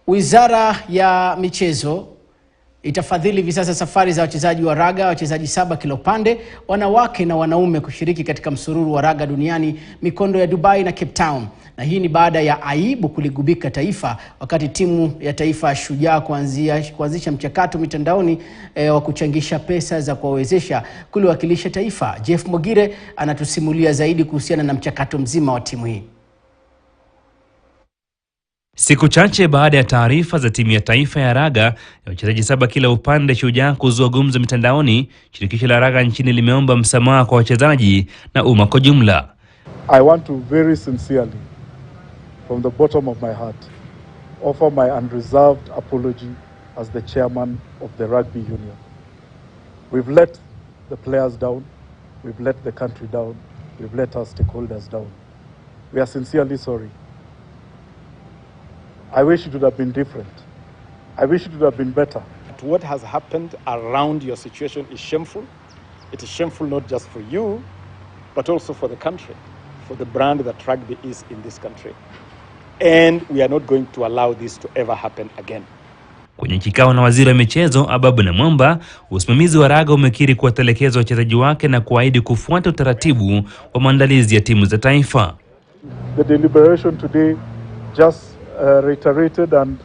Wizara ya michezo itafadhili hivi sasa safari za wachezaji wa raga, wachezaji saba kila upande, wanawake na wanaume kushiriki katika msururu wa raga duniani, mikondo ya Dubai na Capetown. Na hii ni baada ya Aibu kuligubika taifa, wakati timu ya taifa shujaa kuanzisha mchakato mitandaoni wa kuchangisha pesa za kuwawezesha kuliwakilisha taifa. Jeff Mogire anatusimulia zaidi kuhusiana na mchakato mzima wa timu hii. Siku chache baada ya taarifa za timu ya taifa ya raga ya wachezaji saba kila upande shujaa kuzua gumzo mitandaoni, shirikisho la raga nchini limeomba msamaha kwa wachezaji na umma kwa jumla. I want to very sincerely, from the bottom of my heart, offer my unreserved apology as the chairman of the rugby union. We've let the players down, we've let the country down, we've let our stakeholders down. We are sincerely sorry. I wish it would have been different. I wish it would have been better. What has happened around your situation is shameful. It is shameful not just for you, but also for the country, for the brand that rugby is in this country. And we are not going to allow this to ever happen again. Kwenye kikao na waziri wa michezo Aibu na Mwamba, usimamizi wa raga umekiri kuwatelekeza wachezaji wake na kuahidi kufuata utaratibu wa maandalizi ya timu za taifa. The deliberation today just reiterated and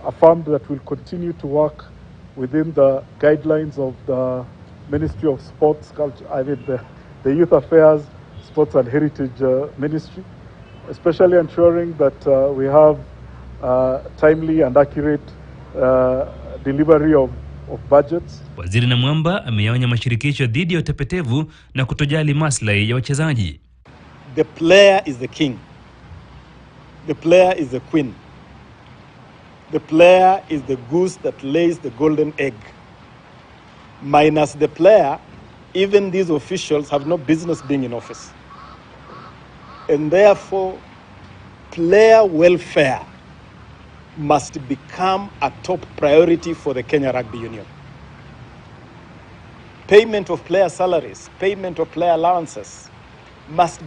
affirmed that we'll continue to work within the guidelines of the Ministry of Sports, Culture, the Youth Affairs, Sports and Heritage Ministry, especially ensuring that we have timely and accurate delivery of budgets. Waziri na Mwamba ameyaonya mashirikisho dhidi ya utepetevu na kutojali maslahi ya wachezaji. The player is the king. The player is the queen. The player is the goose that lays the golden egg. Minus the player, even these officials have no business being in office. And therefore, player welfare must become a top priority for the Kenya Rugby Union. Payment of player salaries, payment of player allowances must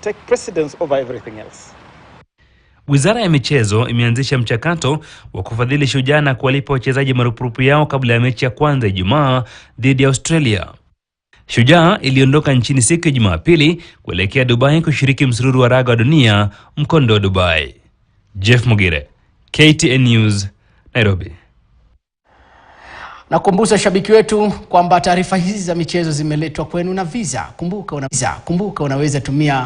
take precedence over everything else. Wizara ya michezo imeanzisha mchakato wa kufadhili shujaa na kuwalipa wachezaji marupurupu yao kabla ya mechi ya kwanza Ijumaa dhidi ya Australia. Shujaa iliondoka nchini siku ya Jumapili kuelekea Dubai kushiriki msururu wa raga wa dunia, mkondo wa Dubai. Jeff Mogire, KTN News, Nairobi. Nakumbusha shabiki wetu kwamba taarifa hizi za michezo zimeletwa kwenu na Visa. Kumbuka unaweza tumia